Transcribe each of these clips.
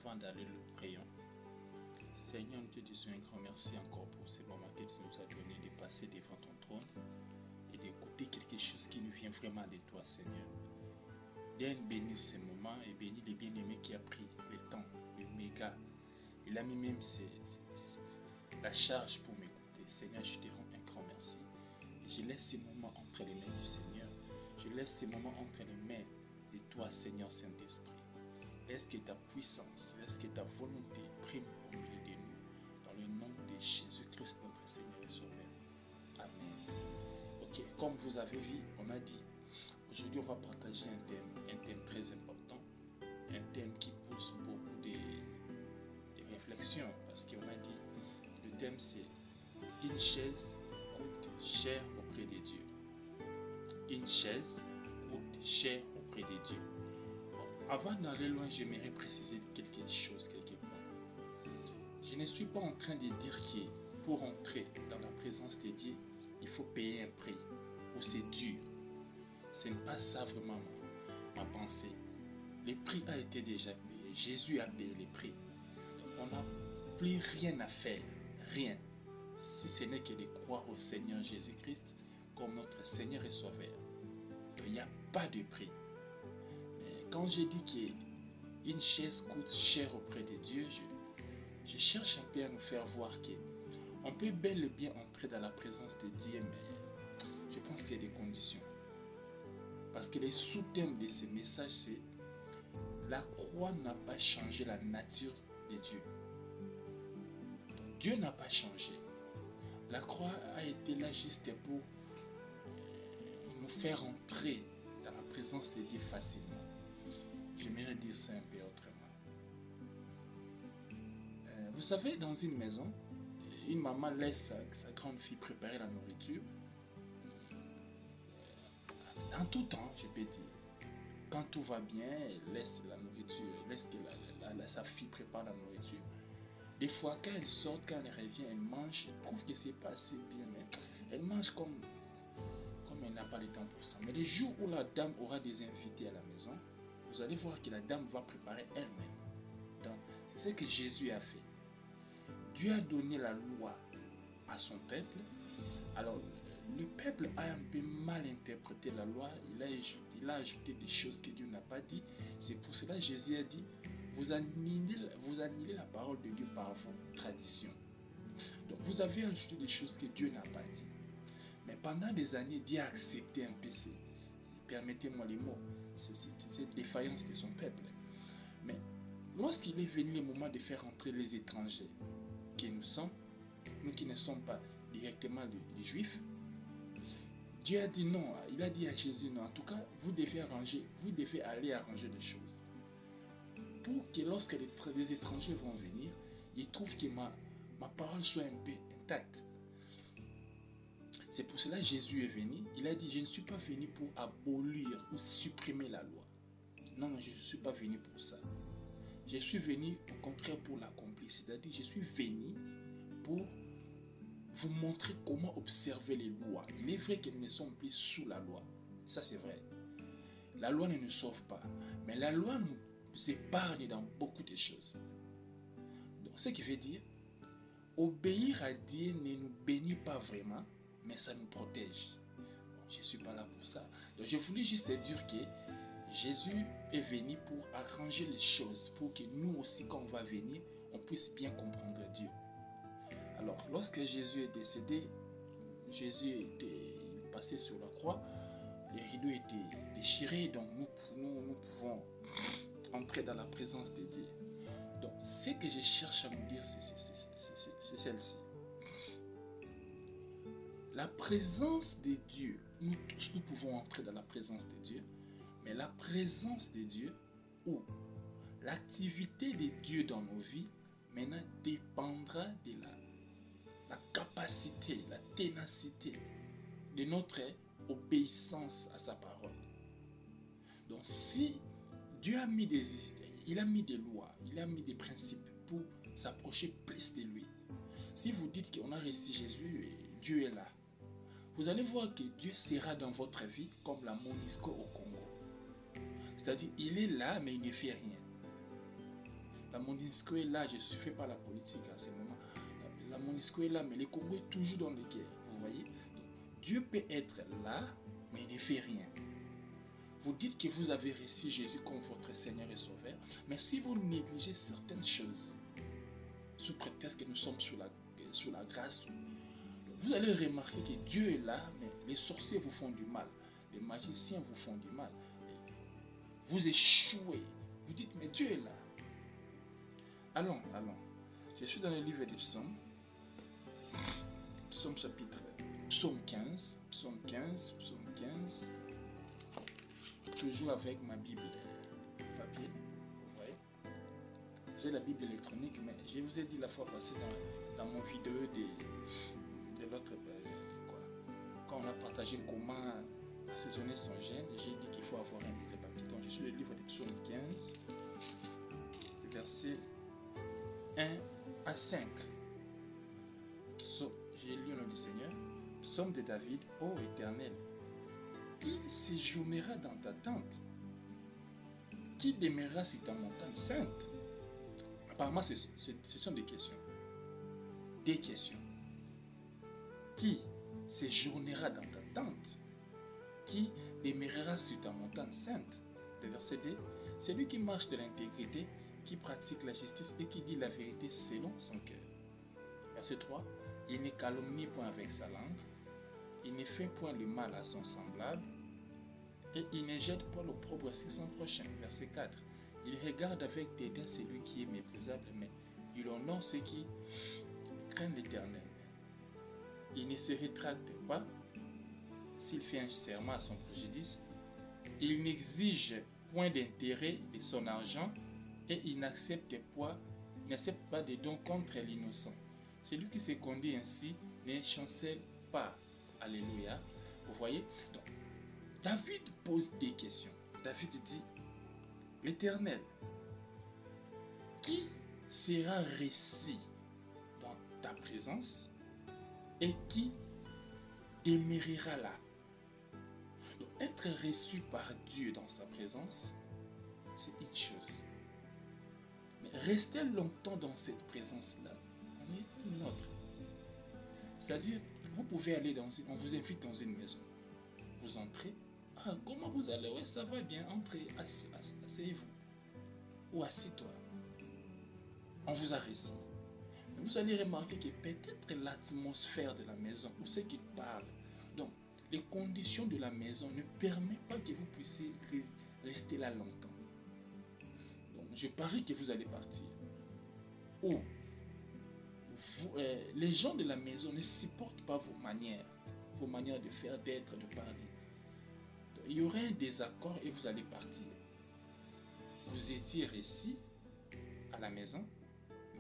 avant d'aller le prions. Seigneur, nous te disons un grand merci encore pour ces moments que tu nous as donné de passer devant ton trône et d'écouter quelque chose qui nous vient vraiment de toi, Seigneur. Viens bénir ces moments et bénir les bien-aimés qui a pris le temps, le méga. Il a mis même la charge pour m'écouter. Seigneur, je te rends un grand merci. Et je laisse ces moments entre les mains du Seigneur. Je laisse ces moments entre les mains de toi, Seigneur Saint-Esprit. Est-ce que ta puissance, est-ce que ta volonté prime au milieu de nous, dans le nom de Jésus-Christ, notre Seigneur et Sauveur. Amen. Ok, comme vous avez vu, on a dit, aujourd'hui on va partager un thème très important, un thème qui pousse beaucoup de réflexions, parce qu'on a dit, le thème c'est une chaise coûte cher auprès de Dieu. Une chaise coûte cher auprès de Dieu. Avant d'aller loin, j'aimerais préciser quelque chose, quelque part. Je ne suis pas en train de dire que pour entrer dans la présence de Dieu, il faut payer un prix, ou c'est dur. Ce n'est pas ça vraiment ma pensée. Le prix a été déjà payé. Jésus a payé le prix. On n'a plus rien à faire, rien, si ce n'est que de croire au Seigneur Jésus-Christ comme notre Seigneur et Sauveur. Il n'y a pas de prix. Quand je dis qu'une chaise coûte cher auprès de Dieu, je cherche un peu à nous faire voir qu'on peut bel et bien entrer dans la présence de Dieu, mais je pense qu'il y a des conditions. Parce que les sous-thèmes de ce message, c'est la croix n'a pas changé la nature de Dieu. Donc, Dieu n'a pas changé. La croix a été là juste pour nous faire entrer dans la présence de Dieu facilement. J'aimerais dire ça un peu autrement. Vous savez, dans une maison, une maman laisse sa grande fille préparer la nourriture. En tout temps, je peux dire. Quand tout va bien, elle laisse la nourriture, elle laisse que sa fille prépare la nourriture. Des fois, quand elle sort, quand elle revient, elle mange, elle trouve que c'est pas assez bien, mais elle mange comme elle n'a pas le temps pour ça. Mais les jours où la dame aura des invités à la maison, vous allez voir que la dame va préparer elle-même. Donc, c'est ce que Jésus a fait. Dieu a donné la loi à son peuple. Alors, le peuple a un peu mal interprété la loi. Il a ajouté des choses que Dieu n'a pas dit. C'est pour cela que Jésus a dit, vous annulez la parole de Dieu par vos traditions. Donc, vous avez ajouté des choses que Dieu n'a pas dit. Mais pendant des années, Dieu a accepté un peu permettez-moi les mots, cette défaillance de son peuple. Mais lorsqu'il est venu le moment de faire entrer les étrangers, qui nous sommes, nous qui ne sommes pas directement les juifs, Dieu a dit non, il a dit à Jésus non, en tout cas, vous devez aller arranger les choses. Pour que lorsque les étrangers vont venir, ils trouvent que ma parole soit un peu intacte. C'est pour cela que Jésus est venu. Il a dit, je ne suis pas venu pour abolir ou supprimer la loi. Non, je ne suis pas venu pour ça. Je suis venu au contraire pour l'accomplir. C'est-à-dire, je suis venu pour vous montrer comment observer les lois. Il est vrai que nous ne sommes plus sous la loi. Ça, c'est vrai. La loi ne nous sauve pas. Mais la loi nous épargne dans beaucoup de choses. Donc, ce qui veut dire, obéir à Dieu ne nous bénit pas vraiment, mais ça nous protège. Bon, je ne suis pas là pour ça. Donc je voulais juste dire que Jésus est venu pour arranger les choses, pour que nous aussi, quand on va venir, on puisse bien comprendre Dieu. Alors, lorsque Jésus est décédé, Jésus était passé sur la croix, les rideaux étaient déchirés, donc nous pouvons entrer dans la présence de Dieu. Donc, ce que je cherche à me dire, c'est celle-ci. La présence de Dieu, nous tous, nous pouvons entrer dans la présence de Dieu, mais la présence de Dieu ou l'activité de Dieu dans nos vies, maintenant dépendra de la capacité, la ténacité de notre obéissance à sa parole. Donc si Dieu a mis il a mis des lois, il a mis des principes pour s'approcher plus de lui. Si vous dites qu'on a reçu Jésus et Dieu est là, vous allez voir que Dieu sera dans votre vie comme la MONUSCO au Congo. C'est-à-dire, il est là, mais il ne fait rien. La MONUSCO est là, je ne fais pas la politique à ce moment. La MONUSCO est là, mais le Congo est toujours dans les guerres. Vous voyez? Donc, Dieu peut être là, mais il ne fait rien. Vous dites que vous avez reçu Jésus comme votre Seigneur et Sauveur, mais si vous négligez certaines choses, sous prétexte que nous sommes sous la grâce, vous allez remarquer que Dieu est là, mais les sorciers vous font du mal, les magiciens vous font du mal. Vous échouez. Vous dites, mais Dieu est là. Allons. Je suis dans le livre des psaumes. Psaume 15. Toujours avec ma Bible papier. Vous voyez? J'ai la Bible électronique, mais je vous ai dit la fois passée dans mon vidéo de l'autre, quand on a partagé comment assaisonner son gène, j'ai dit qu'il faut avoir un Bible papier. Donc je suis le livre des psaumes 15, versets 1 à 5. J'ai lu au nom du Seigneur. Psaume de David, ô Éternel, qui séjournera dans ta tente? Qui demeurera sur ta montagne sainte? Apparemment, ce sont des questions. Des questions. Qui séjournera dans ta tente? Qui demeurera sur ta montagne sainte? Le verset 2. C'est lui qui marche de l'intégrité, qui pratique la justice et qui dit la vérité selon son cœur. Verset 3. Il ne calomnie point avec sa langue, il ne fait point le mal à son semblable, et il ne jette point l'opprobre sur son prochain. Verset 4. Il regarde avec dédain celui qui est méprisable, mais il honore ceux qui craignent l'Éternel. Il ne se rétracte pas s'il fait un serment à son préjudice. Il n'exige point d'intérêt de son argent et il n'accepte pas de dons contre l'innocent. Celui qui se conduit ainsi ne chancelle pas. Alléluia. Vous voyez? Donc, David pose des questions. David dit, l'Éternel, qui sera reçu dans ta présence et qui demeurera là? Donc, être reçu par Dieu dans sa présence, c'est une chose. Mais rester longtemps dans cette présence-là, on est une autre. C'est-à-dire, vous pouvez aller on vous invite dans une maison. Vous entrez. Ah, comment vous allez? Ouais, ça va bien. Entrez, asseyez-vous. Ou assis-toi. On vous a reçu. Mais vous allez remarquer que peut-être l'atmosphère de la maison, ou ce qu'il parle. Donc, les conditions de la maison ne permettent pas que vous puissiez rester là longtemps. Donc, je parie que vous allez partir. Ou les gens de la maison ne supportent pas vos manières de faire, d'être, de parler. Donc, il y aurait un désaccord et vous allez partir. Vous étiez reçu à la maison,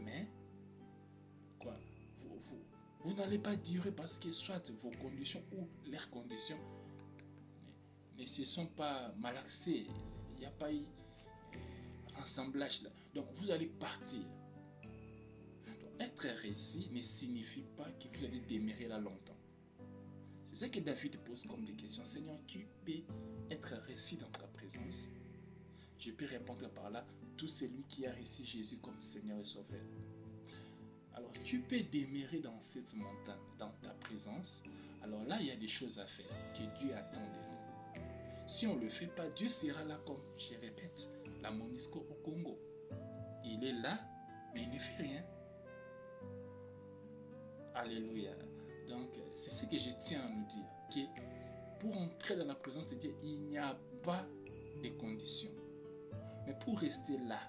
mais vous n'allez pas durer parce que soit vos conditions ou leurs conditions ne se sont pas malaxées. Il n'y a pas eu assemblage là. Donc vous allez partir. Être reçu ne signifie pas que vous allez demeurer là longtemps. C'est ce que David pose comme des questions. Seigneur, tu peux être reçu dans ta présence? Je peux répondre par là, tout celui qui a reçu Jésus comme Seigneur et Sauveur. Alors tu peux demeurer dans cette montagne, dans ta présence. Alors là, il y a des choses à faire que Dieu attend de nous. Si on ne le fait pas, Dieu sera là comme, je répète, la MONUSCO au Congo. Il est là, mais il ne fait rien. Alléluia. Donc, c'est ce que je tiens à nous dire. Que pour entrer dans la présence de Dieu, il n'y a pas de conditions. Mais pour rester là,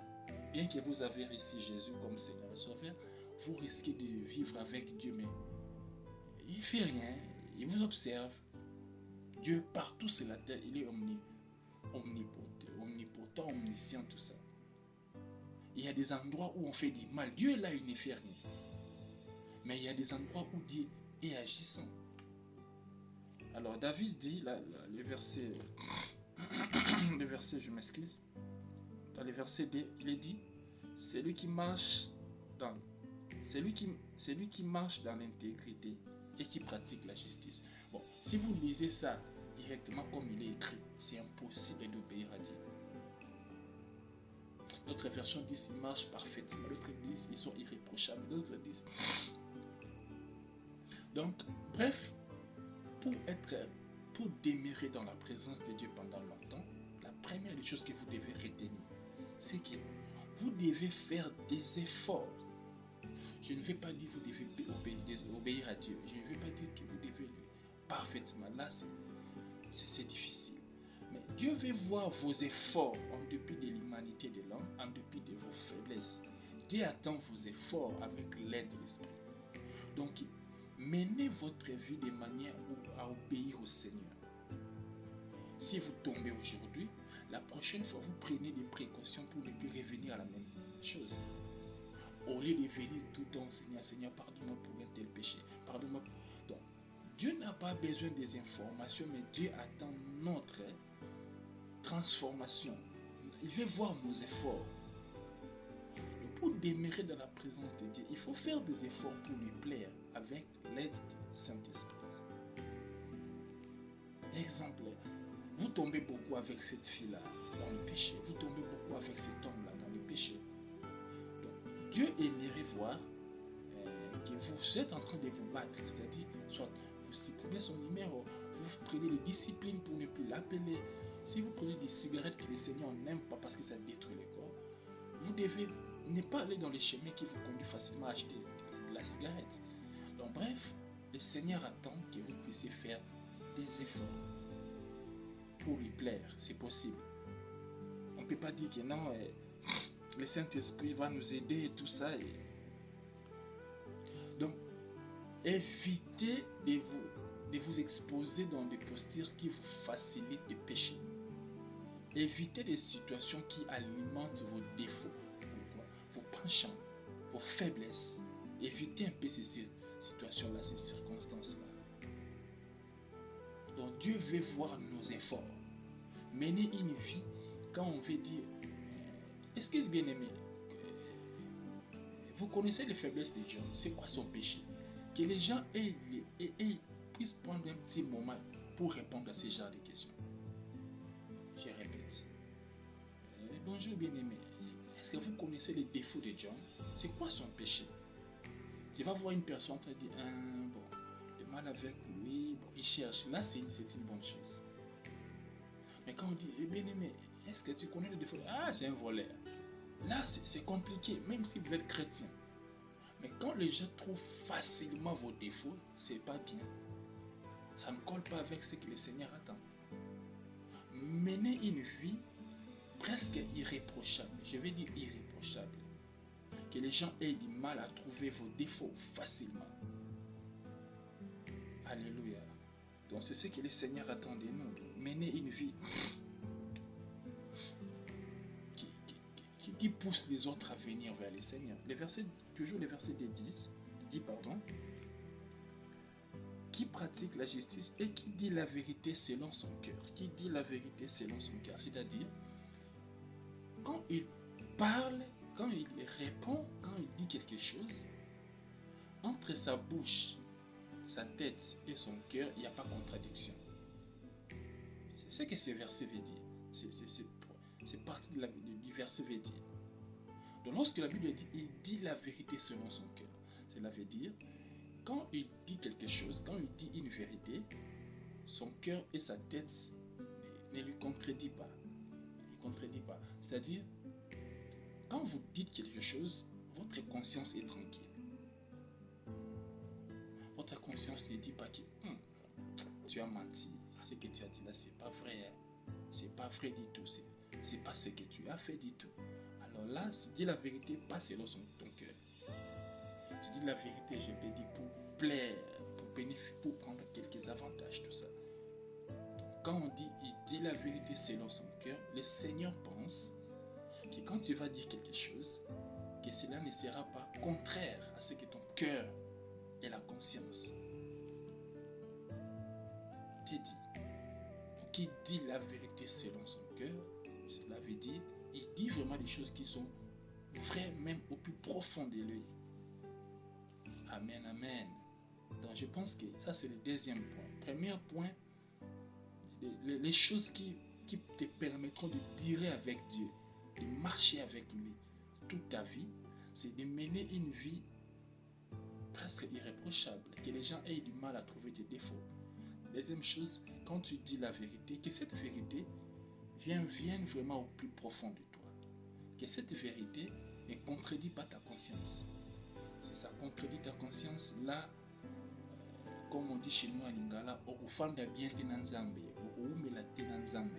bien que vous avez reçu Jésus comme Seigneur et Sauveur, vous risquez de vivre avec Dieu, mais il ne fait rien. Il vous observe. Dieu, partout sur la terre, il est omnipotent, omniscient, tout ça. Il y a des endroits où on fait du mal. Dieu est là, il ne fait rien. Mais il y a des endroits où Dieu est agissant. Alors David dit, le verset, je m'excuse, dans le verset 2, il est dit, celui qui marche dans l'intégrité et qui pratique la justice. Bon, si vous lisez ça directement comme il est écrit, c'est impossible d'obéir à Dieu. D'autres versions disent ils marchent parfaitement. D'autres disent ils sont irréprochables. D'autres disent... Donc, bref, pour demeurer dans la présence de Dieu pendant longtemps, la première des choses que vous devez retenir, c'est que vous devez faire des efforts. Je ne vais pas dire que vous devez obéir à Dieu. Je ne vais pas dire que vous devez parfaitement. Là, c'est difficile. Mais Dieu veut voir vos efforts en dépit de l'humanité de l'homme, en dépit de vos faiblesses. Dieu attend vos efforts avec l'aide de l'Esprit. Donc, menez votre vie de manière à obéir au Seigneur. Si vous tombez aujourd'hui, la prochaine fois, vous prenez des précautions pour ne plus revenir à la même chose. Au lieu de venir tout le temps, Seigneur, pardonne-moi pour un tel péché. Pardonne-moi. Donc, Dieu n'a pas besoin des informations, mais Dieu attend notre transformation. Il veut voir nos efforts. Donc, pour demeurer dans la présence de Dieu, il faut faire des efforts pour lui plaire avec l'aide du Saint-Esprit. Exemple, vous tombez beaucoup avec cette fille-là dans le péché. Vous tombez beaucoup avec cet homme-là dans le péché. Donc, Dieu aimerait voir que vous êtes en train de vous battre. C'est-à-dire, soit vous supprimez son numéro, vous prenez des disciplines pour ne plus l'appeler. Si vous prenez des cigarettes que le Seigneur n'aime pas parce que ça détruit le corps, vous devez ne pas aller dans les chemins qui vous conduisent facilement à acheter de la cigarette. Donc bref, le Seigneur attend que vous puissiez faire des efforts pour lui plaire, c'est possible. On ne peut pas dire que non, le Saint-Esprit va nous aider et tout ça. Donc, évitez de vous exposer dans des postures qui vous facilitent de pécher. Évitez des situations qui alimentent vos défauts, vos penchants, vos faiblesses. Évitez un peu ces situations-là, ces circonstances-là. Donc Dieu veut voir nos efforts. Mener une vie, quand on veut dire, excuse bien-aimé, vous connaissez les faiblesses de Dieu, c'est quoi son péché? Que les gens puissent prendre un petit moment pour répondre à ce genre de questions. Je répète. Bonjour bien-aimé, est-ce que vous connaissez les défauts de Dieu? C'est quoi son péché? Tu vas voir une personne qui dit, bon, le mal avec lui, bon, il cherche. Là, c'est une bonne chose. Mais quand on dit, bien aimé, est-ce que tu connais le défaut? Ah, c'est un voleur. Là, c'est compliqué, même si vous êtes chrétien. Mais quand les gens trouvent facilement vos défauts, c'est pas bien. Ça ne colle pas avec ce que le Seigneur attend. Menez une vie presque irréprochable. Je vais dire irréprochable. Que les gens aient du mal à trouver vos défauts facilement. Alléluia. Donc c'est ce que le Seigneur attend de nous. Mener une vie qui pousse les autres à venir vers le Seigneur. Toujours le verset 10 dit, qui pratique la justice et qui dit la vérité selon son cœur. Qui dit la vérité selon son cœur. C'est-à-dire, quand il parle, quand il répond, quand il dit quelque chose, entre sa bouche, sa tête et son cœur, il n'y a pas contradiction. C'est ce que ce verset veut dire. C'est partie du verset veut dire. Donc lorsque la Bible dit, il dit la vérité selon son cœur, cela veut dire, quand il dit quelque chose, quand il dit une vérité, son cœur et sa tête ne lui contredisent pas. Ne lui contredisent pas. C'est-à-dire, quand vous dites quelque chose, votre conscience est tranquille. Votre conscience ne dit pas que tu as menti, ce que tu as dit là, c'est pas vrai. C'est pas vrai du tout. C'est pas ce que tu as fait du tout. Alors là, si tu dis la vérité, pas selon ton cœur. Tu dis la vérité, je peux dire pour plaire, pour prendre quelques avantages, tout ça. Donc, quand on dit, il dit la vérité selon son cœur, le Seigneur pense que quand tu vas dire quelque chose, que cela ne sera pas contraire à ce que ton cœur et la conscience te dit. Donc, qui dit la vérité selon son cœur, cela veut dire, il dit vraiment des choses qui sont vraies, même au plus profond de lui. Amen, amen. Donc, je pense que ça, c'est le deuxième point. Premier point, les choses qui te permettront de durer avec Dieu. de marcher avec lui toute ta vie, c'est de mener une vie presque irréprochable, que les gens aient du mal à trouver tes défauts. Deuxième chose, quand tu dis la vérité, que cette vérité vienne vraiment au plus profond de toi. Que cette vérité ne contredit pas ta conscience. Si ça contredit ta conscience, là, comme on dit chez nous à Lingala, okufanda bien tenanzambe, oumela tenanzambe.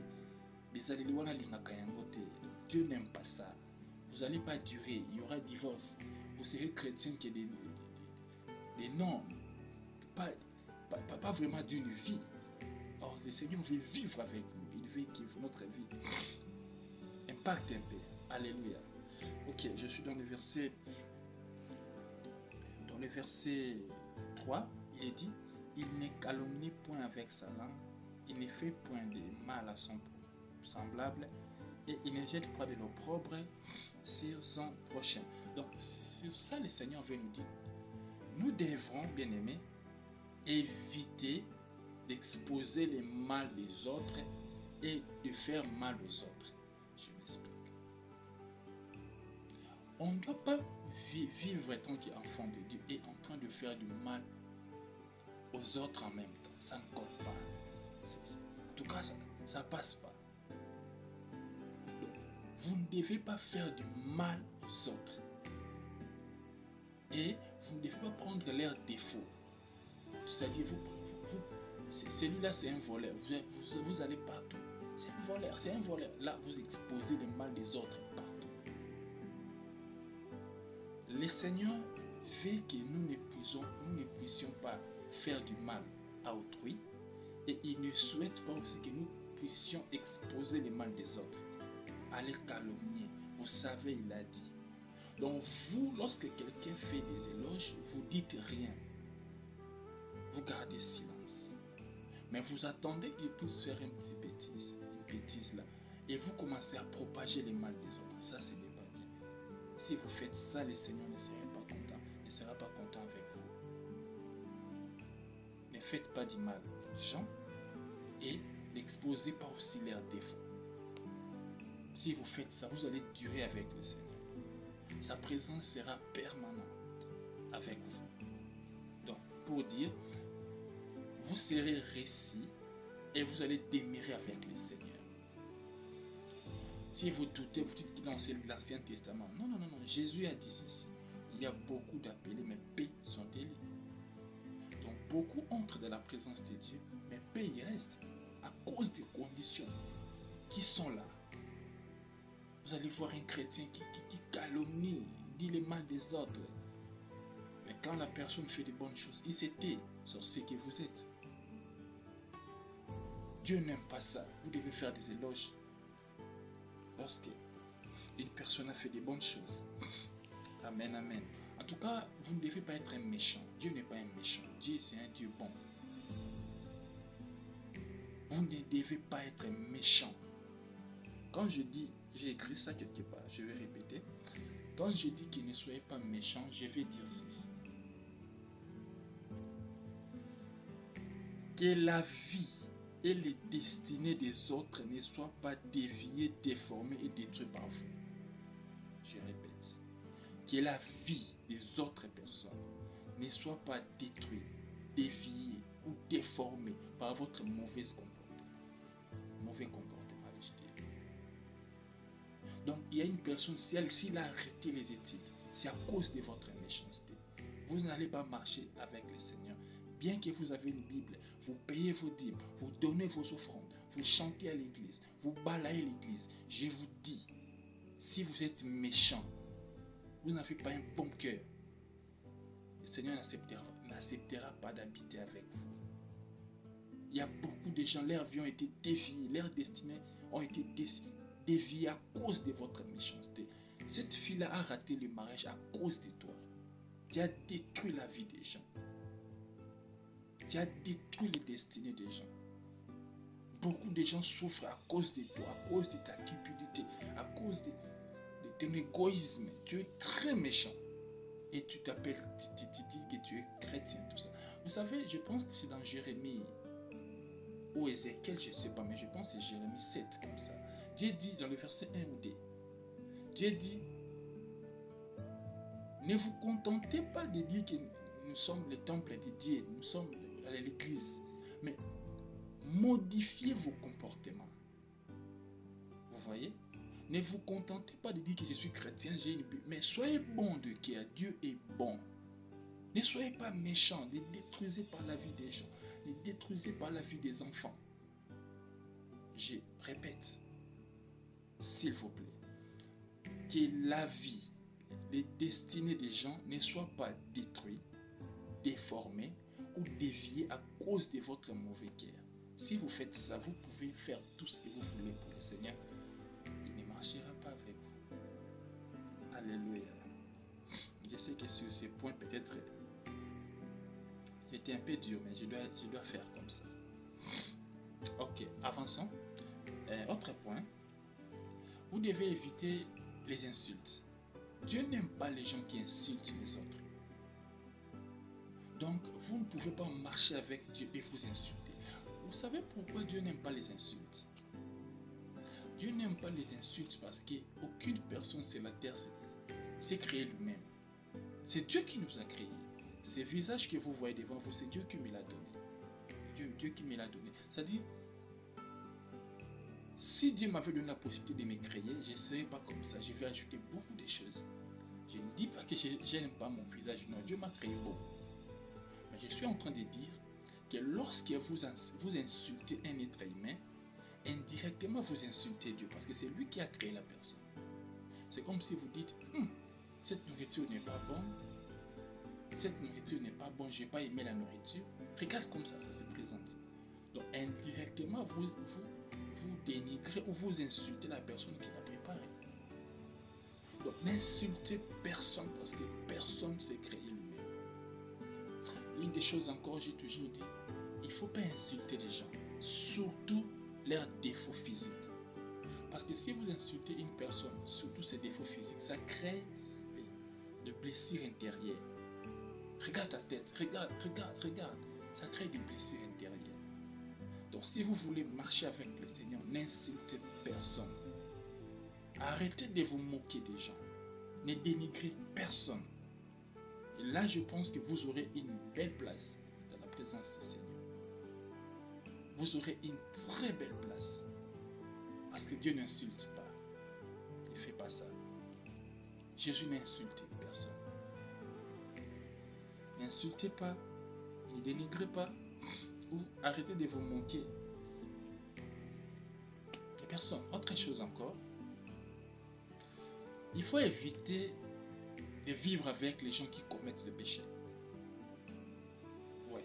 Dieu n'aime pas ça. Vous n'allez pas durer, il y aura divorce. Vous serez chrétien qui est des normes, pas vraiment d'une vie. Or, le Seigneur veut vivre avec nous, il veut que notre vie impacte un peu. Alléluia. Ok, je suis dans le verset 3, il est dit, il ne calomnie point avec sa langue, il ne fait point de mal à son semblable, et il ne jette pas de l'opprobre sur son prochain. Donc, sur ça, le Seigneur veut nous dire, nous devrons, bien aimés, éviter d'exposer les mal des autres et de faire mal aux autres. Je m'explique. On ne doit pas vivre étant qu'enfant de Dieu et en train de faire du mal aux autres en même temps. Ça ne compte pas. En tout cas, ça passe pas. Donc, vous ne devez pas faire du mal aux autres. Et vous ne devez pas prendre leurs défauts. C'est-à-dire, celui-là, c'est un voleur. Vous allez partout. C'est un voleur, c'est un voleur. Là, vous exposez le mal des autres partout. Le Seigneur veut que nous ne puissions pas faire du mal à autrui. Et il ne souhaite pas aussi que nous puissions exposer le mal des autres. Aller calomnier. Vous savez, il a dit. Donc vous, lorsque quelqu'un fait des éloges, vous dites rien. Vous gardez silence. Mais vous attendez qu'il puisse faire une bêtise là. Et vous commencez à propager le mal des autres. Ça, ce n'est pas bien. Si vous faites ça, le Seigneur ne sera pas content. Ne sera pas content avec vous. Ne faites pas du mal aux gens et n'exposez pas aussi leurs défauts. Si vous faites ça, vous allez durer avec le Seigneur. Sa présence sera permanente avec vous. Donc, pour dire, vous serez récits et vous allez demeurer avec le Seigneur. Si vous doutez, vous dites qu'il est l'Ancien Testament. Non. Jésus a dit ceci. Il y a beaucoup d'appelés, mais peu sont élus. Donc, beaucoup entrent dans la présence de Dieu, mais peu y restent à cause des conditions qui sont là. Vous allez voir un chrétien qui calomnie, dit le mal des autres. Mais quand la personne fait de bonnes choses, il se tait sur ce que vous êtes. Dieu n'aime pas ça. Vous devez faire des éloges. Lorsque une personne a fait de bonnes choses. Amen, amen. En tout cas, vous ne devez pas être un méchant. Dieu n'est pas un méchant. Dieu, c'est un Dieu bon. Vous ne devez pas être un méchant. Quand je dis, j'ai écrit ça quelque part, je vais répéter. Quand je dis qu'il ne soyez pas méchant, je vais dire ceci. Que la vie et les destinées des autres ne soient pas déviées, déformées et détruites par vous. Je répète. Que la vie des autres personnes ne soit pas détruite, déviée ou déformée par votre mauvais comportement. Mauvais comportement. Donc, il y a une personne, s'il a arrêté les études, c'est à cause de votre méchanceté. Vous n'allez pas marcher avec le Seigneur. Bien que vous avez une Bible, vous payez vos dîmes, vous donnez vos offrandes, vous chantez à l'église, vous balayez l'église. Je vous dis, si vous êtes méchant, vous n'avez pas un bon cœur, le Seigneur n'acceptera pas d'habiter avec vous. Il y a beaucoup de gens, leurs vies ont été déviées, leurs destinées ont été déviées à cause de votre méchanceté. Cette fille-là a raté le mariage à cause de toi. Tu as détruit la vie des gens. Tu as détruit les destinées des gens. Beaucoup de gens souffrent à cause de toi, à cause de ta cupidité, à cause de ton égoïsme. Tu es très méchant. Et tu t'appelles, tu dis que tu es chrétien, tout ça. Vous savez, je pense que c'est dans Jérémie ou Ézéchiel, je ne sais pas, mais je pense que c'est Jérémie 7 comme ça. Dieu dit dans le verset 1 ou 2, Dieu dit, ne vous contentez pas de dire que nous sommes le temple de Dieu, nous sommes à l'église, mais modifiez vos comportements. Vous voyez? Ne vous contentez pas de dire que je suis chrétien, j'ai une Bible, mais soyez bon de cœur, Dieu est bon. Ne soyez pas méchants, ne détruisez pas la vie des gens, ne détruisez pas la vie des enfants. Je répète, s'il vous plaît, que la vie, les destinées des gens ne soient pas détruites, déformées ou déviées à cause de votre mauvais cœur. Si vous faites ça, vous pouvez faire tout ce que vous voulez pour le Seigneur. Il ne marchera pas avec vous. Alléluia. Je sais que sur ces points, peut-être, j'étais un peu dur, mais je dois faire comme ça. Ok, avançons. Autre point. Vous devez éviter les insultes. Dieu n'aime pas les gens qui insultent les autres. Donc, vous ne pouvez pas marcher avec Dieu et vous insulter. Vous savez pourquoi Dieu n'aime pas les insultes? Dieu n'aime pas les insultes parce qu'aucune personne sur la terre s'est créée lui-même. C'est Dieu qui nous a créés. Ces visages que vous voyez devant vous, c'est Dieu qui me l'a donné. Dieu qui me l'a donné. C'est-à-dire, si Dieu m'avait donné la possibilité de me créer, je ne serais pas comme ça. Je vais ajouter beaucoup de choses. Je ne dis pas que je n'aime pas mon visage. Non, Dieu m'a créé beau. Mais je suis en train de dire que lorsque vous insultez un être humain, indirectement vous insultez Dieu parce que c'est lui qui a créé la personne. C'est comme si vous dites, cette nourriture n'est pas bonne, cette nourriture n'est pas bonne, je n'ai pas aimé la nourriture. Regarde comme ça se présente. Donc indirectement, vous dénigrez ou vous insultez la personne qui l'a préparé. Donc n'insultez personne parce que personne ne s'est créé lui-même. L'une des choses encore, j'ai toujours dit, il ne faut pas insulter les gens, surtout leurs défauts physiques. Parce que si vous insultez une personne, surtout ses défauts physiques, ça crée des blessures intérieures. Regarde ta tête, regarde. Ça crée des blessures intérieures. Donc si vous voulez marcher avec le Seigneur, n'insultez personne. Arrêtez de vous moquer des gens. Ne dénigrez personne. Et là, je pense que vous aurez une belle place dans la présence du Seigneur. Vous aurez une très belle place. Parce que Dieu n'insulte pas. Il ne fait pas ça. Jésus n'insulte personne. N'insultez pas, ne dénigrez pas, ou arrêtez de vous moquer de personne. Autre chose encore, il faut éviter de vivre avec les gens qui commettent le péché. Ouais.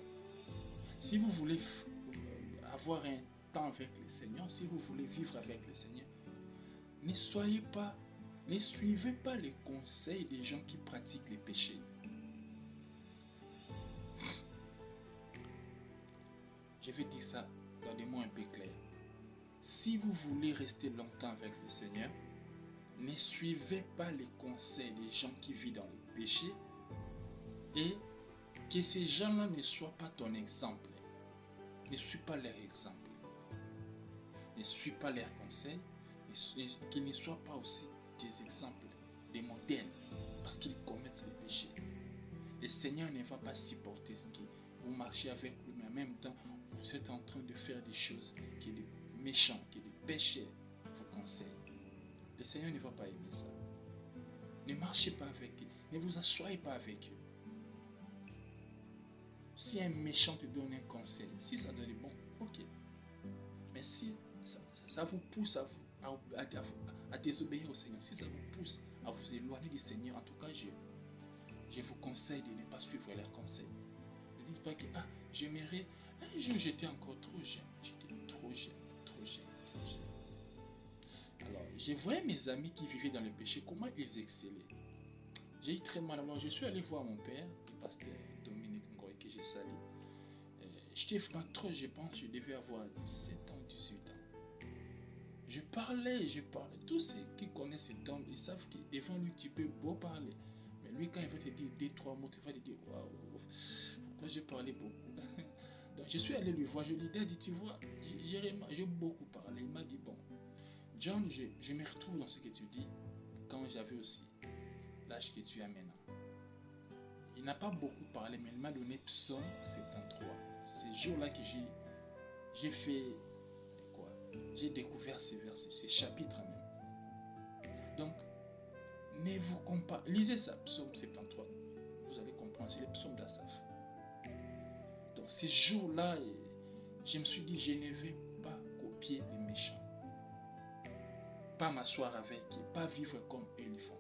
Si vous voulez avoir un temps avec le Seigneur, si vous voulez vivre avec le Seigneur, ne suivez pas les conseils des gens qui pratiquent les péchés. Je vais dire ça dans des mots un peu clairs. Si vous voulez rester longtemps avec le Seigneur, ne suivez pas les conseils des gens qui vivent dans le péché et que ces gens-là ne soient pas ton exemple. Ne suis pas leur exemple. Ne suis pas leurs conseils, qu'ils ne soient pas aussi des exemples, des modèles, parce qu'ils commettent le péché. Le Seigneur ne va pas supporter ce que vous marchez avec lui, mais en même temps, vous êtes en train de faire des choses que les méchants, que les pécheurs vous conseillent. Le Seigneur ne va pas aimer ça. Ne marchez pas avec eux, ne vous asseyez pas avec eux. Si un méchant te donne un conseil, si ça donne bon, ok. Mais si ça vous pousse à désobéir au Seigneur, si ça vous pousse à vous éloigner du Seigneur, en tout cas, je vous conseille de ne pas suivre leurs conseils. Ne dites pas que j'aimerais, un jour j'étais encore trop jeune, Alors, je voyais mes amis qui vivaient dans le péché, comment ils excellaient. J'ai eu très mal. Alors, je suis allé voir mon père, le pasteur Dominique Ngoy, que j'ai sali. J'étais vraiment trop, je pense, je devais avoir 17 ans, 18 ans. Je parlais. Tous ceux qui connaissent cet homme, ils savent que devant lui, tu peux beau parler. Mais lui, quand il va te dire 2-3 mots, tu vas te dire, waouh, pourquoi j'ai parlé beaucoup. Donc, je suis allé lui voir, je lui ai dit, tu vois, j'ai beaucoup parlé. Il m'a dit, bon, John, je me retrouve dans ce que tu dis. quand j'avais aussi l'âge que tu as maintenant. Il n'a pas beaucoup parlé, mais il m'a donné Psaume 73. C'est ce jour-là que j'ai fait quoi? J'ai découvert ces versets, ces chapitres même. Donc, ne vous comparez. Lisez ça, Psaume 73. Vous allez comprendre, c'est les psaumes d'Asaph. Donc, ces jours-là, je me suis dit, je ne vais pas copier les méchants. Pas m'asseoir avec eux, pas vivre comme eux le font.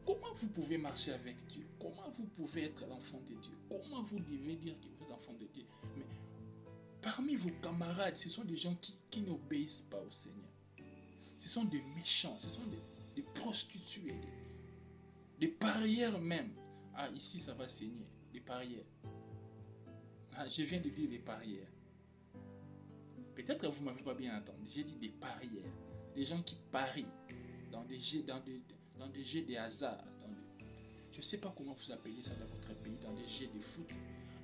Comment vous pouvez marcher avec Dieu? Comment vous pouvez être l'enfant de Dieu? Comment vous devez dire que vous êtes l'enfant de Dieu? Mais parmi vos camarades, ce sont des gens qui n'obéissent pas au Seigneur. Ce sont des méchants, ce sont des prostituées, des parieurs même. Ah, ici ça va saigner, des parieurs. Ah, je viens de dire des parieurs. Peut-être que vous ne m'avez pas bien entendu. J'ai dit des parieurs. Des gens qui parient dans des jeux, de hasard. Je ne sais pas comment vous appelez ça dans votre pays, dans des jeux de foot.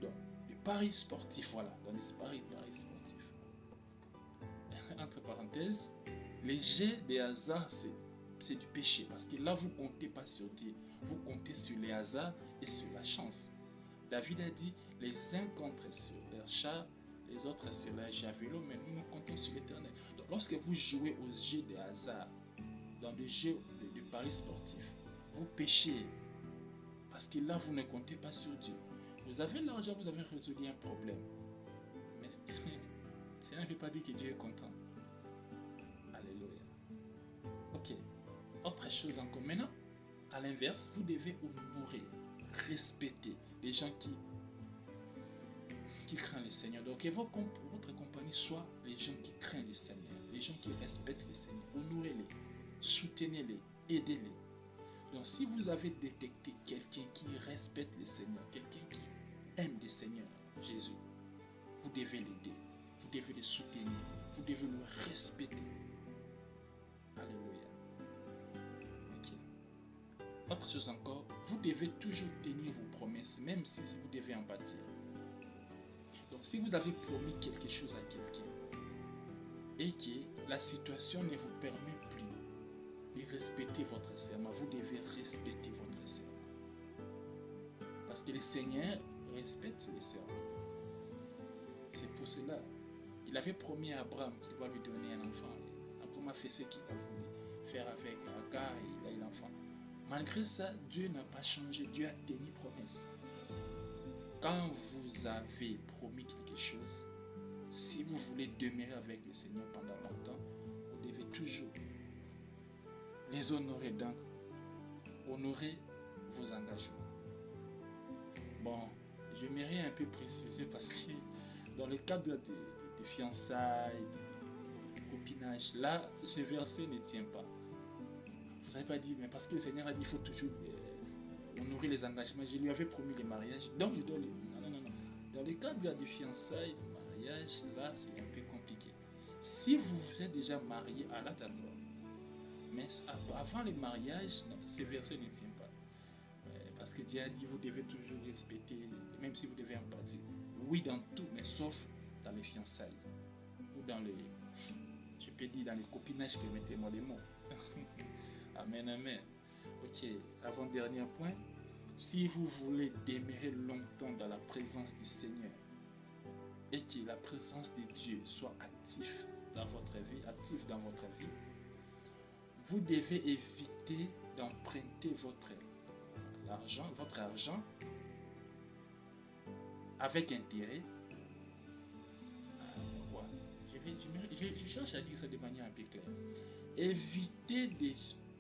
Donc, des paris sportifs, voilà. Dans des paris sportifs. Entre parenthèses, les jeux de hasard, c'est du péché. Parce que là, vous ne comptez pas sur Dieu. Vous comptez sur les hasards et sur la chance. David a dit, les uns comptent sur leur char, les autres sur leur javelot, mais nous comptons sur l'Éternel. Donc, lorsque vous jouez aux jeux de hasard, dans des jeux de paris sportifs, vous péchez. Parce que là, vous ne comptez pas sur Dieu. Vous avez l'argent, vous avez résolu un problème. Mais ça ne veut pas dire que Dieu est content. Alléluia. Ok. Autre chose encore. Maintenant, à l'inverse, vous devez honorer, respecter les gens qui craignent le Seigneur. Donc, que votre compagnie soit les gens qui craignent le Seigneur, les gens qui respectent le Seigneur. Honorez-les, soutenez-les, aidez-les. Donc, si vous avez détecté quelqu'un qui respecte le Seigneur, quelqu'un qui aime le Seigneur, Jésus, vous devez l'aider, vous devez le soutenir, vous devez le respecter. Alléluia. Ok. Autre chose encore, vous devez toujours tenir vos promesses, même si vous devez en bâtir. Donc, si vous avez promis quelque chose à quelqu'un et que la situation ne vous permet plus de respecter votre serment, vous devez respecter votre serment. Parce que le Seigneur respecte les serments. C'est pour cela. Il avait promis à Abraham qu'il va lui donner un enfant. Abraham a fait ce qu'il a voulu faire avec Agar et il a eu l'enfant. Malgré ça, Dieu n'a pas changé. Dieu a tenu promesse. Quand vous avez promis quelque chose, si vous voulez demeurer avec le Seigneur pendant longtemps, vous devez toujours les honorer. Donc, honorer vos engagements. Bon, j'aimerais un peu préciser parce que dans le cadre des fiançailles, du copinage, là, ce verset ne tient pas. Vous n'avez pas dit, mais parce que le Seigneur a dit qu'il faut toujours honorer les engagements. Je lui avais promis le mariage, donc je dois le... Non. Dans le cadre des fiançailles, du mariage, là, c'est un peu compliqué. Si vous êtes déjà marié, à là d'accord. Mais avant le mariage, non, ce verset ne tient pas. Parce que Dieu a dit, vous devez toujours respecter, même si vous devez en partir. Oui, dans tout, mais sauf dans les fiançailles. Ou dans les... Je peux dire dans les copinages que mettez-moi les mots. Amen, amen. Ok, avant-dernier point. Si vous voulez demeurer longtemps dans la présence du Seigneur et que la présence de Dieu soit active dans votre vie, vous devez éviter d'emprunter votre argent avec intérêt. Je cherche à dire ça de manière un peu claire. Évitez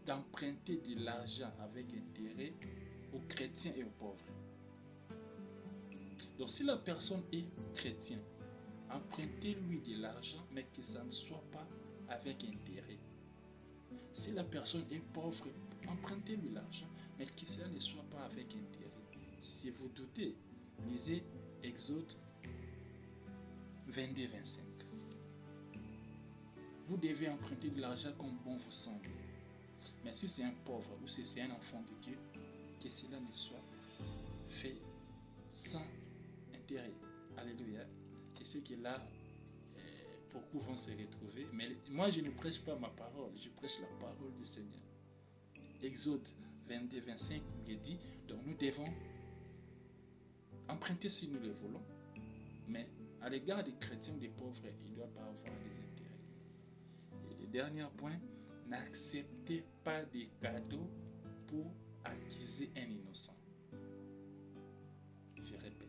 d'emprunter de l'argent avec intérêt aux chrétiens et aux pauvres. Donc si la personne est chrétienne, empruntez-lui de l'argent, mais que ça ne soit pas avec intérêt. Si la personne est pauvre, empruntez-lui l'argent, mais que cela ne soit pas avec intérêt. Si vous doutez, lisez Exode 22-25. Vous devez emprunter de l'argent comme bon vous semble. Mais si c'est un pauvre ou si c'est un enfant de Dieu, que cela ne soit fait sans intérêt. Alléluia. Que ce qui est là beaucoup vont se retrouver. Mais moi, je ne prêche pas ma parole, je prêche la parole du Seigneur. Exode 22, 25, il dit, donc nous devons emprunter si nous le voulons, mais à l'égard des chrétiens ou des pauvres, il ne doit pas avoir des intérêts. Et le dernier point, n'acceptez pas des cadeaux pour accuser un innocent. Je répète.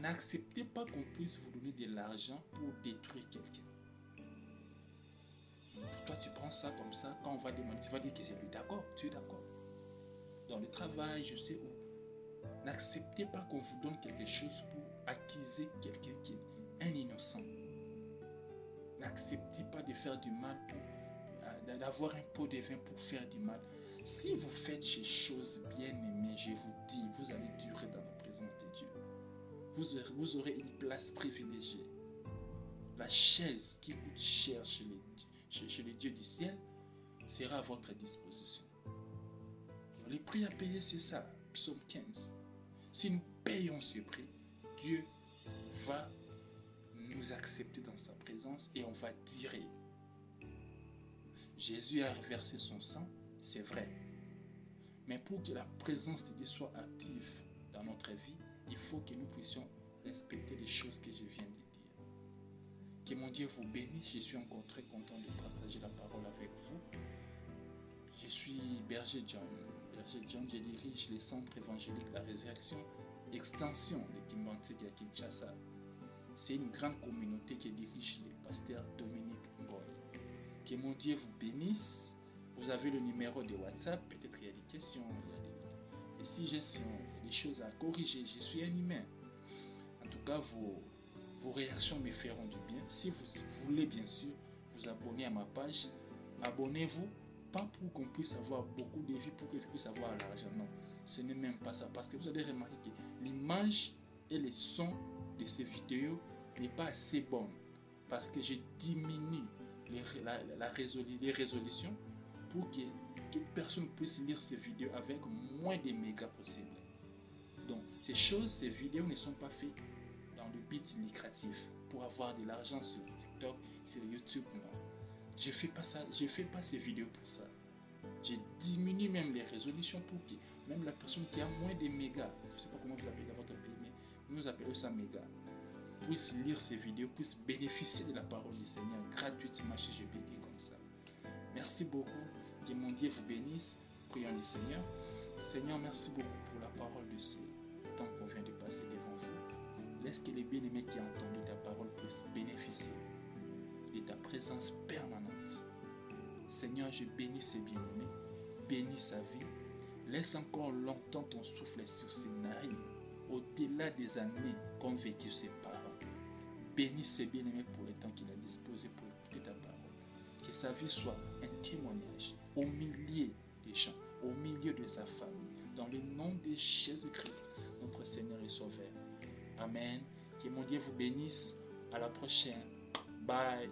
N'acceptez pas qu'on puisse vous donner de l'argent pour détruire quelqu'un. Toi, tu prends ça comme ça, quand on va demander, tu vas dire que c'est lui. D'accord, tu es d'accord. Dans le travail, je sais où. N'acceptez pas qu'on vous donne quelque chose pour accuser quelqu'un qui est un innocent. N'acceptez pas de faire du mal, d'avoir un pot de vin pour faire du mal. Si vous faites ces choses bien aimées, je vous dis, vous allez durer dans la présence de Dieu. Vous aurez une place privilégiée. La chaise qui coûte cher chez les dieux du ciel sera à votre disposition. Le prix à payer, c'est ça. Psaume 15. Si nous payons ce prix, Dieu va nous accepter dans sa présence et on va dire Jésus a versé son sang, c'est vrai. Mais pour que la présence de Dieu soit active dans notre vie, il faut que nous puissions respecter les choses que je viens de dire. Que mon Dieu vous bénisse. Je suis encore très content de partager la parole avec vous. Je suis Berger John. Berger John, je dirige les centres évangéliques La Résurrection, extension de Kimbanti de Kinshasa. C'est une grande communauté qui dirige le pasteur Dominique Boy. Que mon Dieu vous bénisse. Vous avez le numéro de WhatsApp, peut-être il y a des questions, il y a des suggestions, il y a des choses à corriger. Je suis un humain. En tout cas, vos réactions me feront du bien. Si vous voulez bien sûr vous abonner à ma page, abonnez-vous, pas pour qu'on puisse avoir beaucoup de vues, pour que je puisse avoir l'argent. Non, ce n'est même pas ça. Parce que vous allez remarquer que l'image et le son de ces vidéos n'est pas assez bonne. Parce que je diminue les résolutions pour que toute personne puisse lire ces vidéos avec moins de mégas possible. Donc, ces vidéos ne sont pas faites dans le but lucratif pour avoir de l'argent sur TikTok, sur YouTube, non. Je fais pas ça, je fais pas ces vidéos pour ça. Je diminue même les résolutions pour que même la personne qui a moins de mégas, je ne sais pas comment vous appelez dans votre pays, mais nous appelons ça mégas, puisse lire ces vidéos, puisse bénéficier de la parole du Seigneur gratuitement si je peux dire comme ça. Merci beaucoup. Que mon Dieu vous bénisse. Prions le Seigneur. Seigneur, merci beaucoup pour la parole de ce temps qu'on vient de passer devant vous. Laisse que les bien-aimés qui ont entendu ta parole puissent bénéficier de ta présence permanente. Seigneur, je bénis ces bien-aimés. Bénis sa vie. Laisse encore longtemps ton souffle sur ses narines, au-delà des années qu'ont vécu ses parents. Bénis ces bien-aimés pour le temps qu'il a disposé pour écouter ta parole. Que sa vie soit un témoignage au milieu des gens, au milieu de sa famille, dans le nom de Jésus-Christ, notre Seigneur et Sauveur. Amen. Que mon Dieu vous bénisse. À la prochaine. Bye.